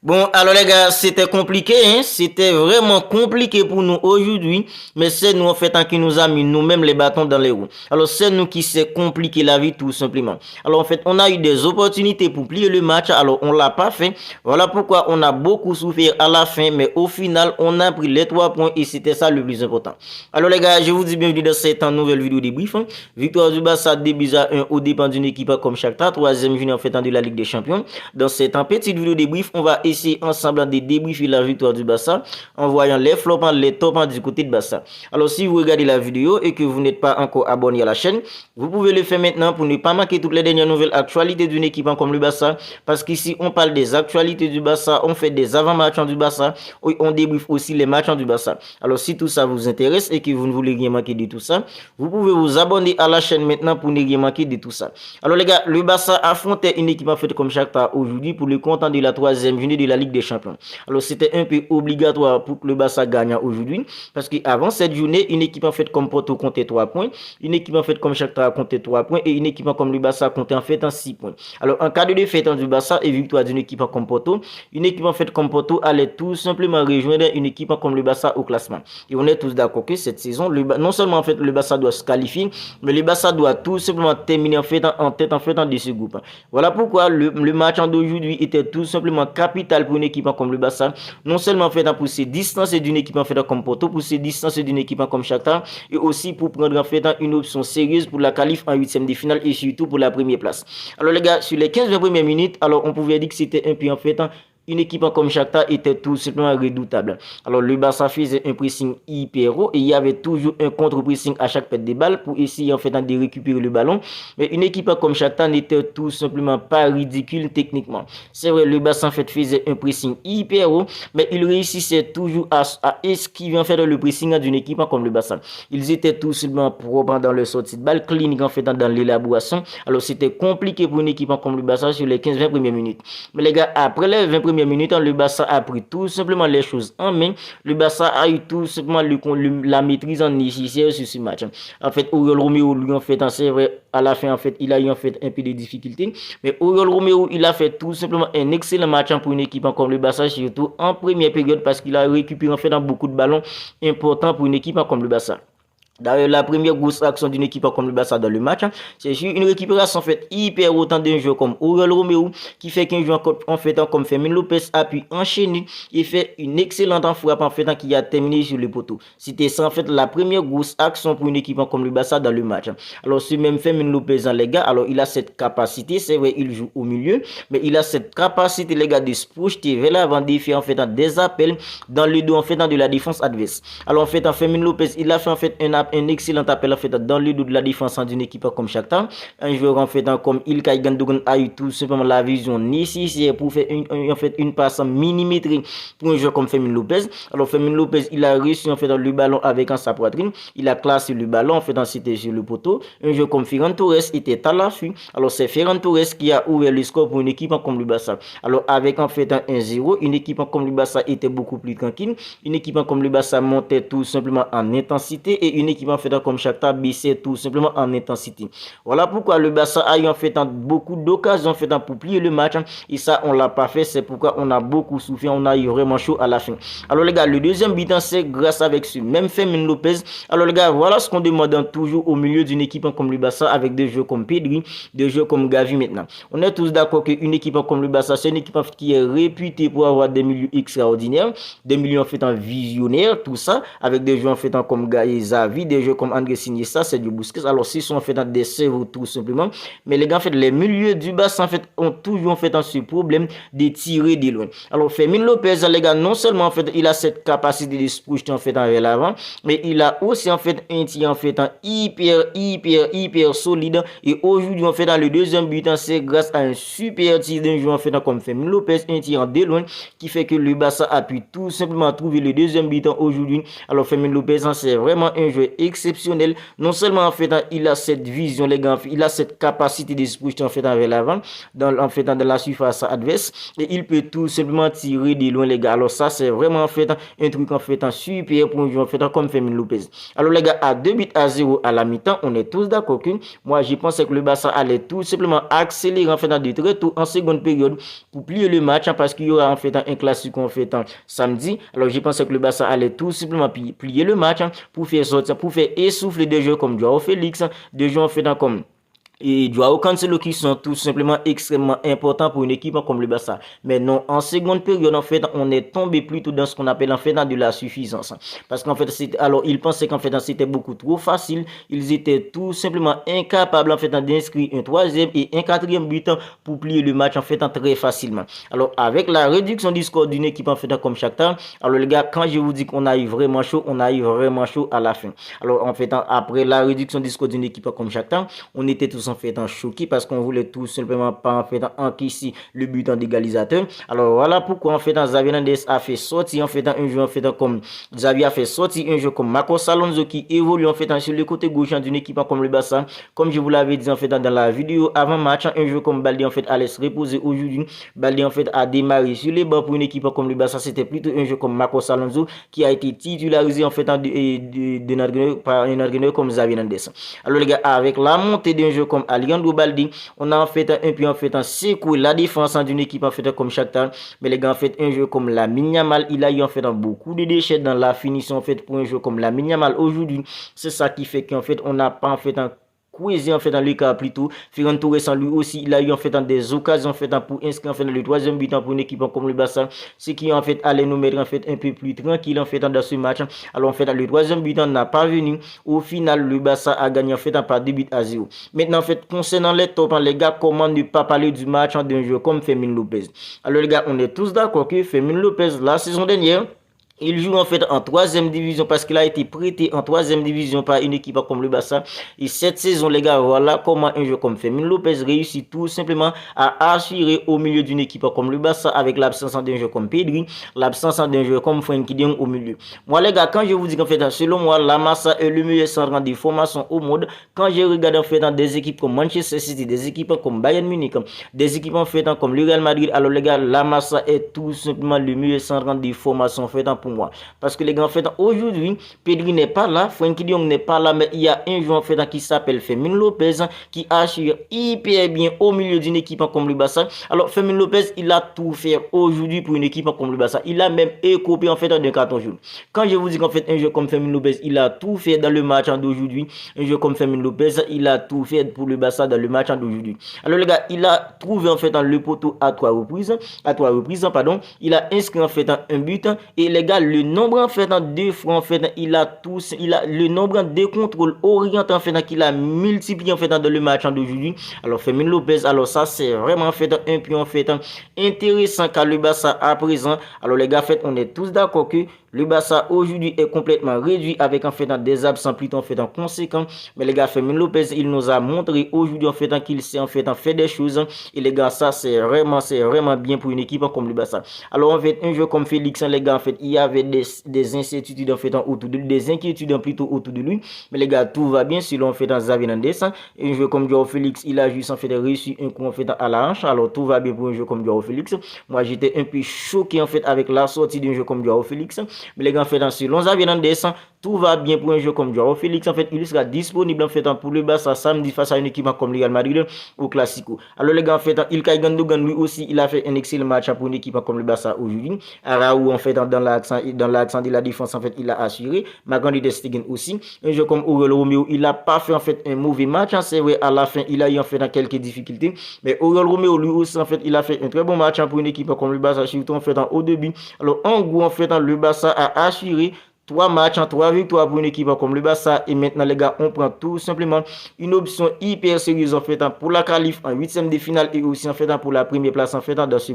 Bon, alors les gars, c'était compliqué, hein? C'était vraiment compliqué pour nous aujourd'hui, mais c'est nous en fait qui nous a mis nous-mêmes les bâtons dans les roues. Alors c'est nous qui s'est compliqué la vie tout simplement. Alors en fait, on a eu des opportunités pour plier le match, alors on l'a pas fait. Voilà pourquoi on a beaucoup souffert à la fin, mais au final, on a pris les 3 points et c'était ça le plus important. Alors les gars, je vous dis bienvenue dans cette nouvelle vidéo débrief. Hein. Victoire du Barça 2-1 au dépend d'une équipe comme Shakhtar, troisième journée en fait de la Ligue des Champions. Dans cette petite vidéo débrief, on va essayer ensemble de débriefer la victoire du Barça en voyant les flops, les tops du côté de Barça. Alors si vous regardez la vidéo et que vous n'êtes pas encore abonné à la chaîne, vous pouvez le faire maintenant pour ne pas manquer toutes les dernières nouvelles actualités d'une équipe comme le Barça, parce qu'ici on parle des actualités du Barça, on fait des avant-matchs du Barça, on débriefe aussi les matchs du Barça. Alors si tout ça vous intéresse et que vous ne voulez rien manquer de tout ça, vous pouvez vous abonner à la chaîne maintenant pour ne rien manquer de tout ça. Alors les gars, le Barça affrontait une équipe en fait comme Shakhtar aujourd'hui pour le compte de la troisième journée de la Ligue des Champions. Alors c'était un peu obligatoire pour que le Barça gagne aujourd'hui, parce qu'avant cette journée, une équipe en fait comme Porto comptait 3 points, une équipe en fait comme Shakhtar comptait 3 points et une équipe comme le Barça comptait en fait 6 points. Alors en cas de défaite du Barça et victoire d'une équipe comme Porto, une équipe en fait comme Porto allait tout simplement rejoindre une équipe comme le Barça au classement. Et on est tous d'accord que cette saison, non seulement en fait le Barça doit se qualifier, mais le Barça doit tout simplement terminer en tête de ce groupe. Voilà pourquoi le match d'aujourd'hui était tout simplement capital pour une équipe comme le Barça, non seulement en fait pour se distancer d'une équipe en fait comme Porto, pour se distancer d'une équipe comme Shakhtar, et aussi pour prendre en fait une option sérieuse pour la qualif en huitième de finale et surtout pour la première place. Alors les gars, sur les 15 premières minutes, alors on pouvait dire que c'était un peu en fait une équipe comme Shakhtar était tout simplement redoutable. Alors le Barça faisait un pressing hyper haut et il y avait toujours un contre-pressing à chaque perte de balle pour essayer en fait de récupérer le ballon. Mais une équipe comme Shakhtar n'était tout simplement pas ridicule techniquement. C'est vrai, le Barça en fait faisait un pressing hyper haut, mais il réussissait toujours à esquiver en fait le pressing d'une équipe comme le Barça. Ils étaient tout simplement propres dans leur sortie de balle, cliniques en fait dans l'élaboration. Alors c'était compliqué pour une équipe comme le Barça sur les 15-20 premières minutes. Mais les gars, après les 20 premières minutes, le Barça a pris tout simplement les choses en main. Le Barça a eu tout simplement la maîtrise en nécessaire sur ce match. En fait, Oriol Romeu, lui, en fait, c'est vrai, à la fin, en fait, il a eu en fait un peu de difficultés. Mais Oriol Romeu, il a fait tout simplement un excellent match pour une équipe comme le Barça, surtout en première période, parce qu'il a récupéré en fait beaucoup de ballons importants pour une équipe comme le Barça. D'ailleurs, la première grosse action d'une équipe comme le Barça dans le match, c'est sur une récupération faite hyper autant d'un joueur comme Oriol Romeu, qui fait qu'un joueur en fait comme Fermin Lopez a pu enchaîner et fait une excellente frappe en fait qui a terminé sur le poteau. C'était ça en fait la première grosse action pour une équipe comme le Barça dans le match. Alors ce même Fermin Lopez, les gars, alors il a cette capacité, c'est vrai, il joue au milieu, mais il a cette capacité, les gars, de se projeter vers l'avant, de faire en fait des appels dans le dos en fait de la défense adverse. Alors en fait, Fermin Lopez, il a fait en fait un excellent appel en fait dans le dos de la défense d'une équipe comme Shakhtar. Un joueur en fait comme Ilkay Gundogan a eu tout simplement la vision nécessaire pour faire une passe millimétrée pour un joueur comme Fermin Lopez. Alors Fermin Lopez, il a réussi en fait le ballon avec sa poitrine, il a classé le ballon en fait c'était sur le poteau. Un joueur comme Ferran Torres était à l'affût. Alors c'est Ferran Torres qui a ouvert le score pour une équipe comme le Barça. Alors avec en fait un 1-0, une équipe comme le Barça était beaucoup plus tranquille. Une équipe comme le Barça montait tout simplement en intensité et une équipe en fait comme Shakhtar baissait tout simplement en intensité. Voilà pourquoi le Barça a eu en fait beaucoup d'occasions en fait pour plier le match et ça on l'a pas fait. C'est pourquoi on a beaucoup souffert, on a eu vraiment chaud à la fin. Alors les gars, le deuxième but c'est grâce avec ce même Fermin Lopez. Alors les gars, voilà ce qu'on demande toujours au milieu d'une équipe comme le Barça avec des joueurs comme Pedri, des joueurs comme Gavi maintenant. On est tous d'accord qu'une équipe comme le Barça, c'est une équipe qui est réputée pour avoir des milieux extraordinaires, des milieux en fait en visionnaires, tout ça, avec des joueurs en fait comme Xavi, des joueurs comme André Iniesta, c'est du Busquets. Alors s'ils sont en fait des cerveaux tout simplement, mais les gars en fait les milieux du Barça en fait ont toujours en fait ce problème de tirer de loin. Alors Fermin Lopez, les gars, non seulement en fait il a cette capacité de se projeter en fait vers l'avant, mais il a aussi en fait un tir en fait hyper solide. Et aujourd'hui en fait dans le deuxième but, c'est grâce à un super tir d'un joueur en fait comme Fermin Lopez, un tir de loin qui fait que le Barça a pu tout simplement trouver le deuxième but aujourd'hui. Alors Fermin Lopez, c'est vraiment un joueur exceptionnel. Non seulement en fait il a cette vision les gars, il a cette capacité de se projeter en fait vers l'avant en fait dans la surface adverse et il peut tout simplement tirer de loin les gars. Alors ça c'est vraiment en fait un truc en fait super pour un joueur en fait comme Fermin Lopez. Alors les gars, à 2-0 à la mi-temps, on est tous d'accord que moi je pensais que le Barça allait tout simplement accélérer en fait de très tôt en seconde période pour plier le match parce qu'il y aura en fait un classique en fait samedi. Alors je pensais que le Barça allait tout simplement plier le match pour faire sortir, pour faire essouffler des joueurs comme Joao Félix, des joueurs en fait comme et Joao Cancelo qui sont tout simplement extrêmement importants pour une équipe comme le Barça. Mais non, en seconde période, en fait, on est tombé plutôt dans ce qu'on appelle en fait de la suffisance. Parce qu'en fait, alors ils pensaient qu'en fait c'était beaucoup trop facile. Ils étaient tout simplement incapables en fait d'inscrire un troisième et un quatrième but pour plier le match en fait très facilement. Alors avec la réduction du score d'une équipe en fait comme Shakhtar, alors les gars, quand je vous dis qu'on arrive vraiment chaud, on arrive vraiment chaud à la fin. Alors en fait, après la réduction du score d'une équipe comme Shakhtar, on était tous en fait choqué parce qu'on voulait tout simplement pas en fait encaisser le but en égalisateur. Alors voilà pourquoi en fait Xavi Hernandez a fait sortir en fait un jeu en fait comme Xavi a fait sortir un jeu comme Marcos Alonso qui évolue en fait sur le côté gauche d'une équipe comme le Barça. Comme je vous l'avais dit en fait dans la vidéo avant match, un jeu comme Balde en fait allait se reposer aujourd'hui. Balde en fait a démarré sur les bancs pour une équipe comme le Barça. C'était plutôt un jeu comme Marcos Alonso qui a été titularisé en fait par un entraîneur comme Xavi Hernandez. Alors les gars, avec la montée d'un jeu comme Alejandro Balde, on a en fait un peu en fait secoué la défense d'une équipe en fait comme Shakhtar. Mais les gars, en fait un jeu comme Lamine Yamal, il a eu en fait beaucoup de déchets dans la finition en fait pour un jeu comme Lamine Yamal aujourd'hui. C'est ça qui fait qu'en fait on n'a pas en fait un Kouézi en fait dans le cas plutôt. Ferran Torres lui aussi il a eu en fait des occasions en fait pour inscrire en fait le troisième but pour une équipe comme le Barça, ce qui en fait allait nous mettre en fait un peu plus tranquille en fait dans ce match. Alors en fait le troisième but n'a pas venu. Au final le Barça a gagné en fait par 2-0. Maintenant en fait concernant les tops les gars, comment ne pas parler du match d'un joueur comme Fermin Lopez. Alors les gars, on est tous d'accord que Fermin Lopez la saison dernière il joue en fait en troisième division parce qu'il a été prêté en troisième division par une équipe comme le Barça. Et cette saison, les gars, voilà comment un joueur comme Fermin Lopez réussit tout simplement à assurer au milieu d'une équipe comme le Barça avec l'absence d'un joueur comme Pedri, l'absence d'un joueur comme Frenkie de Jong au milieu. Moi, les gars, quand je vous dis qu'en fait, selon moi, la Masia est le meilleur centre de formation au monde. Quand je regarde en fait dans des équipes comme Manchester City, des équipes comme Bayern Munich, des équipes en fait comme le Real Madrid, alors les gars, la Masia est tout simplement le meilleur centre de formation en fait pour moi. Parce que les gars, en fait, aujourd'hui, Pedri n'est pas là, Frenkie de Jong n'est pas là, mais il y a un joueur en fait qui s'appelle Fermin Lopez qui assure hyper bien au milieu d'une équipe comme le Barça. Alors, Fermin Lopez, il a tout fait aujourd'hui pour une équipe comme le Barça. Il a même écopé en fait d'un carton jaune. Quand je vous dis qu'en fait, un jeu comme Fermin Lopez, il a tout fait dans le match d'aujourd'hui. Un jeu comme Fermin Lopez, il a tout fait pour le Barça dans le match d'aujourd'hui. Alors, les gars, il a trouvé en fait le poteau à trois reprises, pardon. Il a inscrit en fait un but et les gars, le nombre en fait de fois en fait il a le nombre de contrôles orientés en fait qu'il a multiplié en fait dans le match d'aujourd'hui. Alors Fermin Lopez, alors ça c'est vraiment en fait un point en fait intéressant car le Barça à présent. Alors les gars, en fait on est tous d'accord que le Barça aujourd'hui est complètement réduit avec en fait des absents plutôt en fait conséquents. Mais les gars, Fermin Lopez, il nous a montré aujourd'hui en fait qu'il sait en fait des choses. Et les gars, ça c'est vraiment bien pour une équipe comme le Barça. Alors en fait un jeu comme Félix, les gars, en fait il y avait des incertitudes en fait autour de lui, des inquiétudes plutôt autour de lui. Mais les gars, tout va bien selon en fait Xavi Hernandez. Un jeu comme Joao Félix, il a juste en fait réussi un coup en fait à la hanche. Alors tout va bien pour un jeu comme Joao Félix. Moi j'étais un peu choqué en fait avec la sortie d'un jeu comme Joao Félix. Mais les gars, en fait, selon Xavi Hernandez, tout va bien pour un jeu comme Joao Félix. En fait, il sera disponible en fait pour le Barça samedi face à une équipe comme le Real Madrid au Classico. Alors les gars, en fait, Ilkay Gundogan lui aussi, il a fait un excellent match pour une équipe comme le Barça aujourd'hui. Araújo en fait dans l'accent de la défense en fait, il a assuré. Marc-André ter Stegen aussi. Un jeu comme Oriol Romeo, il a pas fait en fait un mauvais match. C'est vrai, à la fin, il a eu en fait quelques difficultés. Mais Oriol Romeo lui aussi en fait, il a fait un très bon match pour une équipe comme le Barça, surtout en fait au début. Alors en gros en fait, le Barça a assuré 3 matchs, 3 victoires pour une équipe comme le Barça. Et maintenant les gars, on prend tout simplement une option hyper sérieuse en fait pour la qualif en 8e de finale et aussi en fait pour la première place en fait dans ce